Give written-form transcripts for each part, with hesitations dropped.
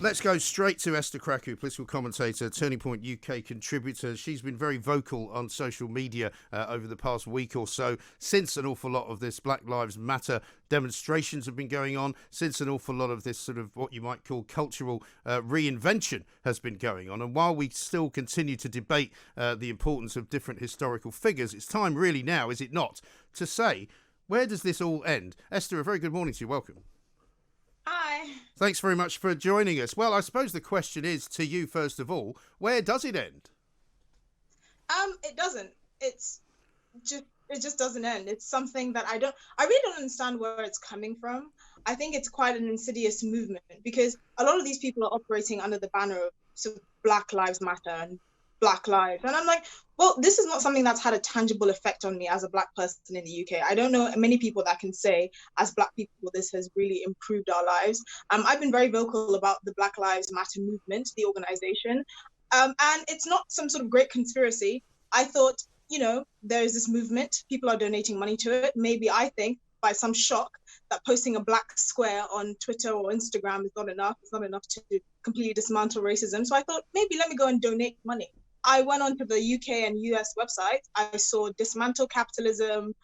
Let's go straight to Esther Krakue, political commentator, Turning Point UK contributor. She's been very vocal on social media over the past week or so, since an awful lot of this Black Lives Matter demonstrations have been going on, since an awful lot of this sort of what you might call cultural reinvention has been going on. And while we still continue to debate the importance of different historical figures, it's time really now, is it not, to say, where does this all end? Esther, a very good morning to you. Welcome. Hi. Thanks very much for joining us. Well, I suppose the question is to you, first of all, where does it end? It doesn't. It just doesn't end. It's something that I really don't understand where it's coming from. I think it's quite an insidious movement because a lot of these people are operating under the banner of sort of Black Lives Matter and Black Lives. And I'm like, well, this is not something that's had a tangible effect on me as a Black person in the UK. I don't know many people that can say, as Black people, this has really improved our lives. I've been very vocal about the Black Lives Matter movement, the organization. And it's not some sort of great conspiracy. I thought, there's this movement, people are donating money to it. Maybe I think by some shock that posting a black square on Twitter or Instagram is not enough. It's not enough to completely dismantle racism. So I thought, maybe let me go and donate money. I went onto the UK and US website. I saw dismantle capitalism,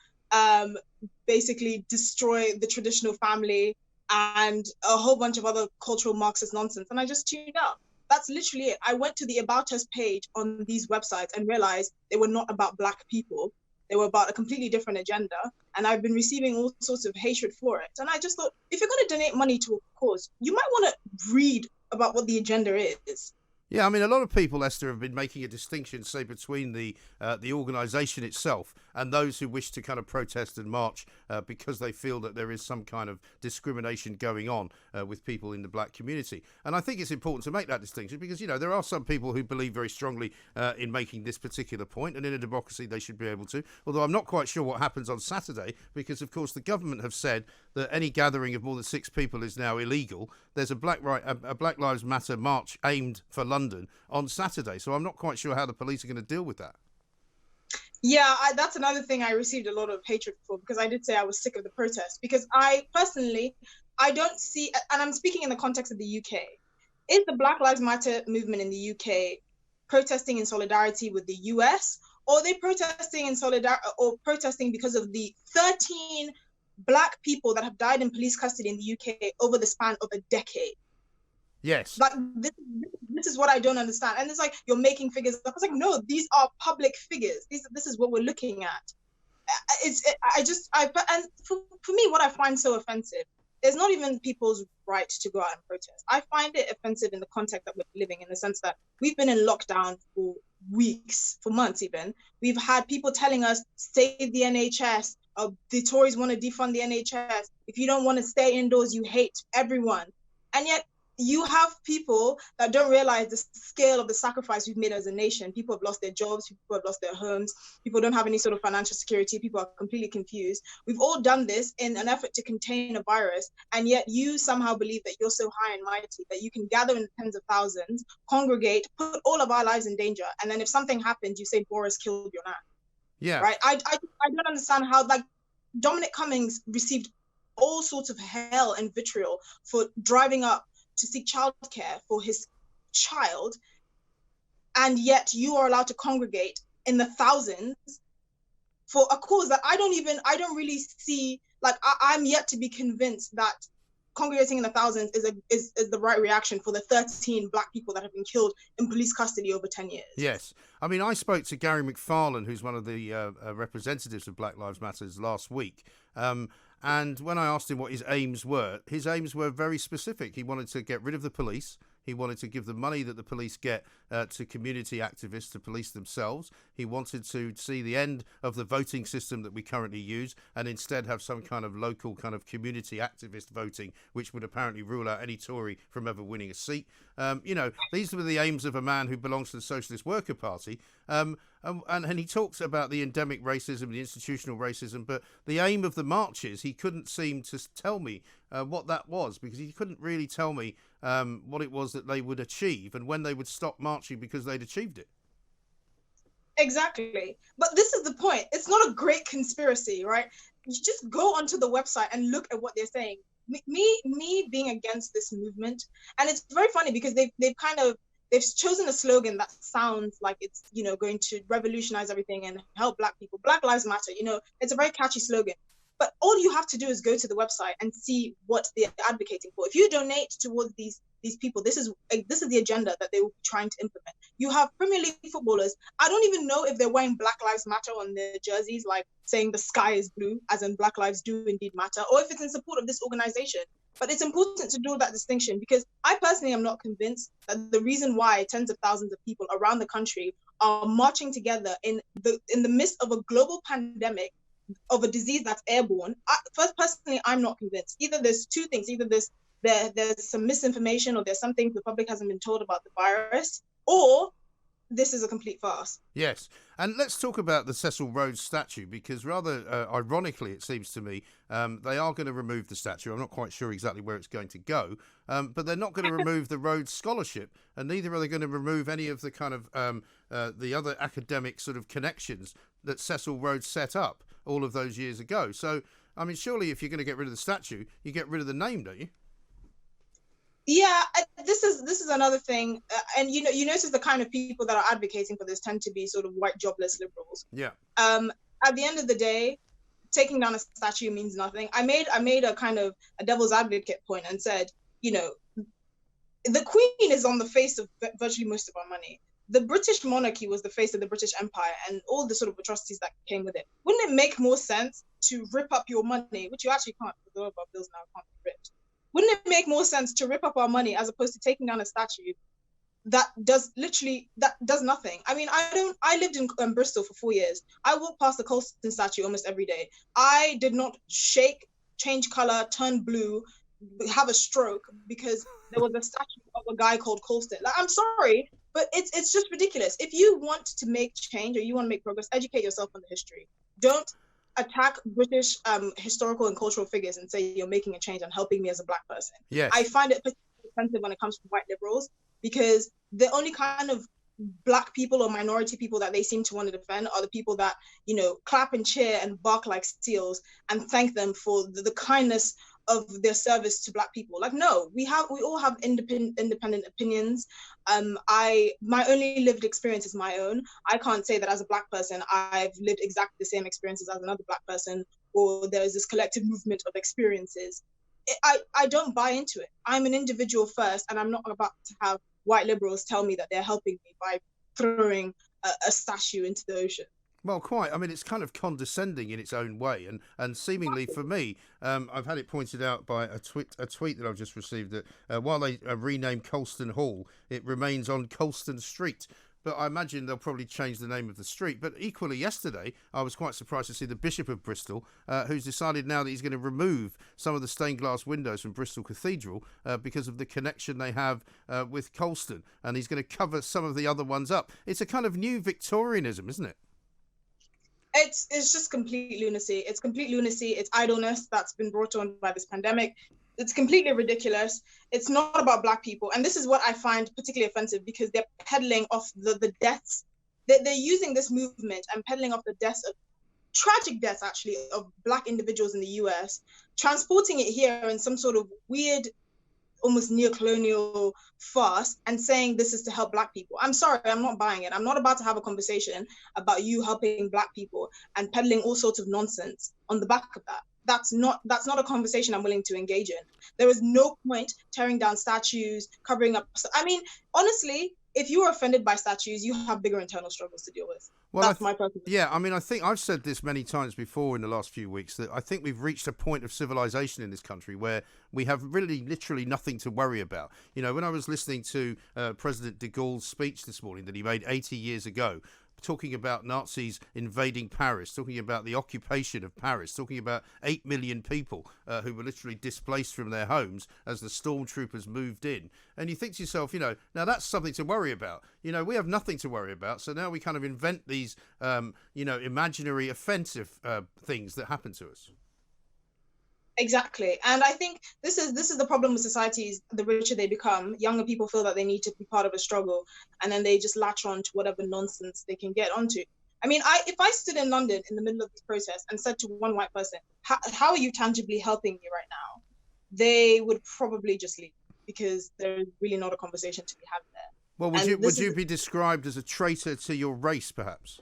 basically destroy the traditional family, and a whole bunch of other cultural Marxist nonsense. And I just tuned out. That's literally it. I went to the About Us page on these websites and realized they were not about Black people. They were about a completely different agenda. And I've been receiving all sorts of hatred for it. And I just thought, if you're going to donate money to a cause, you might want to read about what the agenda is. Yeah, I mean, a lot of people, Esther, have been making a distinction, say, between the organisation itself and those who wish to kind of protest and march because they feel that there is some kind of discrimination going on with people in the Black community. And I think it's important to make that distinction because, there are some people who believe very strongly in making this particular point, and in a democracy they should be able to. Although I'm not quite sure what happens on Saturday because, of course, the government have said that any gathering of more than 6 people is now illegal. There's a Black Lives Matter march aimed for London on Saturday, so I'm not quite sure how the police are going to deal with that. Yeah, that's another thing I received a lot of hatred for because I did say I was sick of the protest because I personally, I don't see, and I'm speaking in the context of the UK, is the Black Lives Matter movement in the UK protesting in solidarity with the US, or are they protesting in protesting because of the 13 Black people that have died in police custody in the UK over the span of a decade? Yes. Like this is what I don't understand. And it's like, you're making figures up. It's like, no, these are public figures. This is what we're looking at. And for me, what I find so offensive is not even people's right to go out and protest. I find it offensive in the context that we're living, in the sense that we've been in lockdown for weeks, for months even. We've had people telling us, save the NHS. The Tories want to defund the NHS. If you don't want to stay indoors, you hate everyone. And yet, you have people that don't realize the scale of the sacrifice we've made as a nation. People have lost their jobs, people have lost their homes, people don't have any sort of financial security, people are completely confused. We've all done this in an effort to contain a virus, and yet you somehow believe that you're so high and mighty that you can gather in tens of thousands, congregate, put all of our lives in danger, and then if something happens, you say Boris killed your nan. Yeah. Right? I don't understand how, like, Dominic Cummings received all sorts of hell and vitriol for driving up to seek childcare for his child, and yet you are allowed to congregate in the thousands for a cause that I don't really see. Like, I'm yet to be convinced that congregating in the thousands is the right reaction for the 13 Black people that have been killed in police custody over 10 years. Yes. I mean, I spoke to Gary McFarlane, who's one of the representatives of Black Lives Matter, last week. And when I asked him what his aims were very specific. He wanted to get rid of the police. He wanted to give the money that the police get to community activists to police themselves. He wanted to see the end of the voting system that we currently use and instead have some kind of local kind of community activist voting, which would apparently rule out any Tory from ever winning a seat. These were the aims of a man who belongs to the Socialist Worker Party. And he talks about the endemic racism, the institutional racism, but the aim of the marches, he couldn't seem to tell me what that was, because he couldn't really tell me what it was that they would achieve and when they would stop marching because they'd achieved it. Exactly. But this is the point. It's not a great conspiracy, right? You just go onto the website and look at what they're saying. me being against this movement, and it's very funny because they've chosen a slogan that sounds like it's, you know, going to revolutionize everything and help Black people. Black Lives Matter, you know, it's a very catchy slogan. But all you have to do is go to the website and see what they're advocating for. If you donate towards these people, this is the agenda that they will be trying to implement. You have Premier League footballers. I don't even know if they're wearing Black Lives Matter on their jerseys, like saying the sky is blue, as in Black lives do indeed matter, or if it's in support of this organization. But it's important to draw that distinction, because I personally am not convinced that the reason why tens of thousands of people around the country are marching together in the midst of a global pandemic of a disease that's airborne. Personally, I'm not convinced. Either there's two things: either there's some misinformation, or there's something the public hasn't been told about the virus, or this is a complete farce. Yes. And let's talk about the Cecil Rhodes statue, because rather ironically, it seems to me, they are going to remove the statue. I'm not quite sure exactly where it's going to go, but they're not going to remove the Rhodes Scholarship, and neither are they going to remove any of the kind of the other academic sort of connections that Cecil Rhodes set up all of those years ago. So, I mean, surely if you're going to get rid of the statue, you get rid of the name, don't you? Yeah, this is another thing, and you notice the kind of people that are advocating for this tend to be sort of white jobless liberals. Yeah. At the end of the day, taking down a statue means nothing. I made a kind of a devil's advocate point and said, you know, the Queen is on the face of virtually most of our money. The British monarchy was the face of the British Empire and all the sort of atrocities that came with it. Wouldn't it make more sense to rip up your money, which you actually can't, because all of our bills now can't be ripped? Wouldn't it make more sense to rip up our money as opposed to taking down a statue that does nothing? I mean, I lived in Bristol for 4 years. I walked past the Colston statue almost every day. I did not shake, change color, turn blue, have a stroke because there was a statue of a guy called Colston. Like, I'm sorry, but it's just ridiculous. If you want to make change or you want to make progress, educate yourself on the history. Don't attack British historical and cultural figures and say you're making a change and helping me as a Black person. Yes. I find it particularly offensive when it comes to white liberals, because the only kind of Black people or minority people that they seem to want to defend are the people that, you know, clap and cheer and bark like seals and thank them for the kindness of their service to Black people. Like, no, we all have independent opinions. My only lived experience is my own. I can't say that as a Black person I've lived exactly the same experiences as another Black person, or there's this collective movement of experiences. I don't buy into it. I'm an individual first, and I'm not about to have white liberals tell me that they're helping me by throwing a statue into the ocean. Well, quite. I mean, it's kind of condescending in its own way, and seemingly for me, I've had it pointed out by a tweet that I've just received that while they renamed Colston Hall, it remains on Colston Street. But I imagine they'll probably change the name of the street. But equally, yesterday, I was quite surprised to see the Bishop of Bristol, who's decided now that he's going to remove some of the stained glass windows from Bristol Cathedral because of the connection they have with Colston, and he's going to cover some of the other ones up. It's a kind of new Victorianism, isn't it? It's just complete lunacy. It's complete lunacy. It's idleness that's been brought on by this pandemic. It's completely ridiculous. It's not about Black people. And this is what I find particularly offensive, because they're peddling off the deaths. They're using this movement and peddling off the deaths of tragic deaths, actually, of Black individuals in the US, transporting it here in some sort of weird, almost neo-colonial farce, and saying this is to help Black people. I'm sorry, I'm not buying it. I'm not about to have a conversation about you helping Black people and peddling all sorts of nonsense on the back of that. That's not a conversation I'm willing to engage in. There is no point tearing down statues, covering up. I mean, honestly, if you are offended by statues, you have bigger internal struggles to deal with. Well, that's my personal. Yeah, I mean, I think I've said this many times before in the last few weeks, that I think we've reached a point of civilization in this country where we have really literally nothing to worry about. You know, when I was listening to President de Gaulle's speech this morning that he made 80 years ago, talking about Nazis invading Paris, talking about the occupation of Paris, talking about 8 million people who were literally displaced from their homes as the stormtroopers moved in. And you think to yourself, you know, now that's something to worry about. You know, we have nothing to worry about. So now we kind of invent these, you know, imaginary offensive things that happen to us. Exactly. And I think this is the problem with societies. The richer they become, younger people feel that they need to be part of a struggle, and then they just latch on to whatever nonsense they can get onto. I mean, if I stood in London in the middle of this protest and said to one white person, how are you tangibly helping me right now? they would probably just leave because there's really not a conversation to be had there. Well, And would this you is, be described as a traitor to your race, perhaps?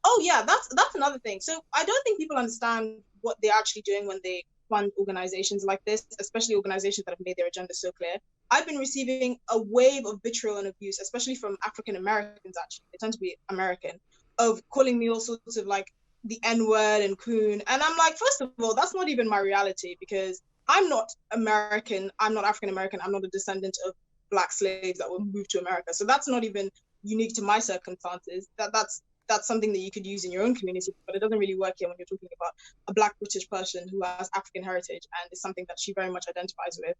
oh yeah, that's another thing. So I don't think people understand what they're actually doing when they fund organizations like this, especially organizations that have made their agenda so clear. I've been receiving a wave of vitriol and abuse, especially from African Americans. Actually, they tend to be American, of calling me all sorts of like the N word and coon. And I'm like, first of all, that's not even my reality because I'm not American. I'm not African American. I'm not a descendant of Black slaves that were moved to America. So that's not even unique to my circumstances. That's something that you could use in your own community, but it doesn't really work here when you're talking about a Black British person who has African heritage, and is something that she very much identifies with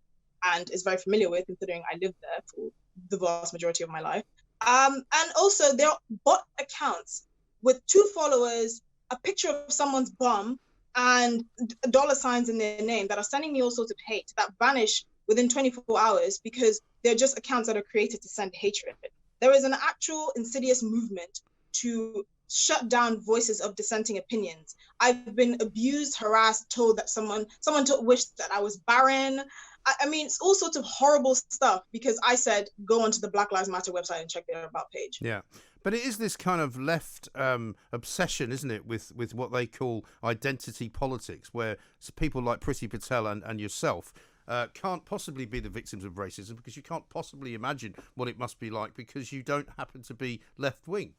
and is very familiar with, considering I lived there for the vast majority of my life. And also, there are bot accounts with 2 followers, a picture of someone's bum, and dollar signs in their name that are sending me all sorts of hate that vanish within 24 hours because they're just accounts that are created to send hatred. There is an actual insidious movement to shut down voices of dissenting opinions. I've been abused, harassed, told that someone wished that I was barren. I mean, it's all sorts of horrible stuff because I said go onto the Black Lives Matter website and check their about page. Yeah. But it is this kind of left obsession, isn't it, with what they call identity politics, where people like Priti Patel and yourself can't possibly be the victims of racism because you can't possibly imagine what it must be like because you don't happen to be left-wing.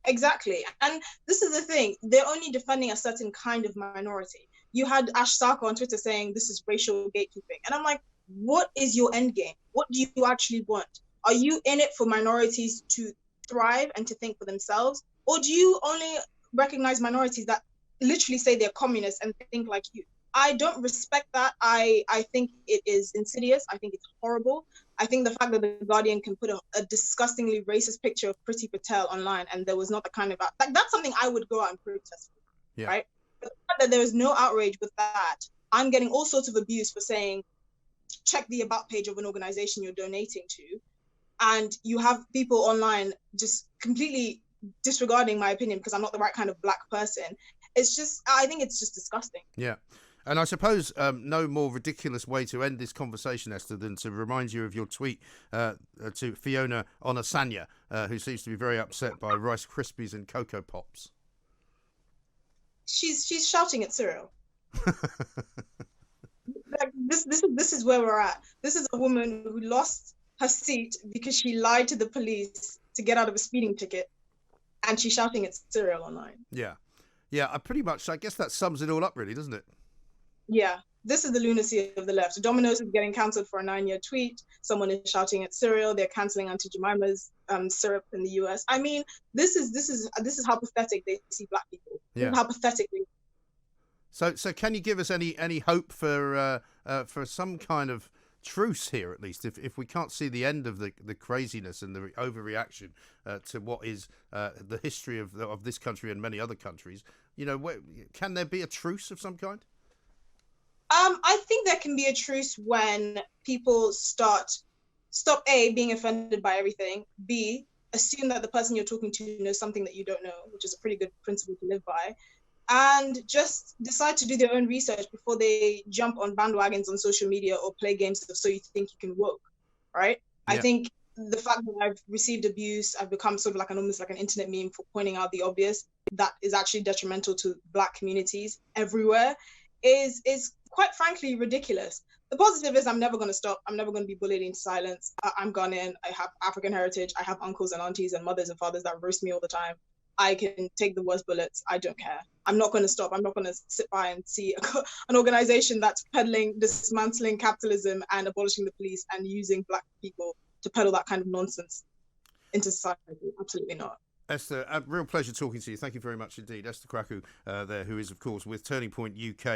Exactly. And this is the thing, they're only defending a certain kind of minority. You had Ash Sarkar on Twitter saying this is racial gatekeeping. And I'm like, what is your end game? What do you actually want? Are you in it for minorities to thrive and to think for themselves? Or do you only recognize minorities that literally say they're communists and think like you? I don't respect that. I think it is insidious. I think it's horrible. I think the fact that the Guardian can put a disgustingly racist picture of Priti Patel online and there was not the kind of like that's something I would go out and protest for, Yeah. right? But the fact that there is no outrage with that, I'm getting all sorts of abuse for saying check the about page of an organization you're donating to, and you have people online just completely disregarding my opinion because I'm not the right kind of Black person. It's just, I think it's just disgusting. Yeah. And I suppose no more ridiculous way to end this conversation, Esther, than to remind you of your tweet to Fiona Onasanya, who seems to be very upset by Rice Krispies and Cocoa Pops. She's shouting at Cyril. Like, this is where we're at. This is a woman who lost her seat because she lied to the police to get out of a speeding ticket, and she's shouting at Cyril online. Yeah. Yeah, I guess that sums it all up, really, doesn't it? Yeah, this is the lunacy of the left. Domino's is getting cancelled for a 9-year tweet. Someone is shouting at Cyril. They're cancelling Auntie Jemima's syrup in the US. I mean, this is how pathetic they see Black people. Yeah. How pathetic. So can you give us any hope for some kind of truce here, at least, if we can't see the end of the craziness and the overreaction to what is the history of this country and many other countries? Can there be a truce of some kind? I think there can be a truce when people stop A, being offended by everything, B, assume that the person you're talking to knows something that you don't know, which is a pretty good principle to live by, and just decide to do their own research before they jump on bandwagons on social media or play games of So You Think You Can Woke, right? Yeah. I think the fact that I've received abuse, I've become sort of like almost like an internet meme for pointing out the obvious that is actually detrimental to Black communities everywhere is quite frankly ridiculous. The positive is I'm never going to stop. I'm never going to be bullied into silence. I'm Ghanaian. I have African heritage. I have uncles and aunties and mothers and fathers that roast me all the time. I can take the worst bullets. I don't care. I'm not going to stop. I'm not going to sit by and see an organization that's peddling, dismantling capitalism and abolishing the police and using Black people to peddle that kind of nonsense into society. Absolutely not. Esther, a real pleasure talking to you. Thank you very much indeed. Esther Krakue there, who is, of course, with Turning Point UK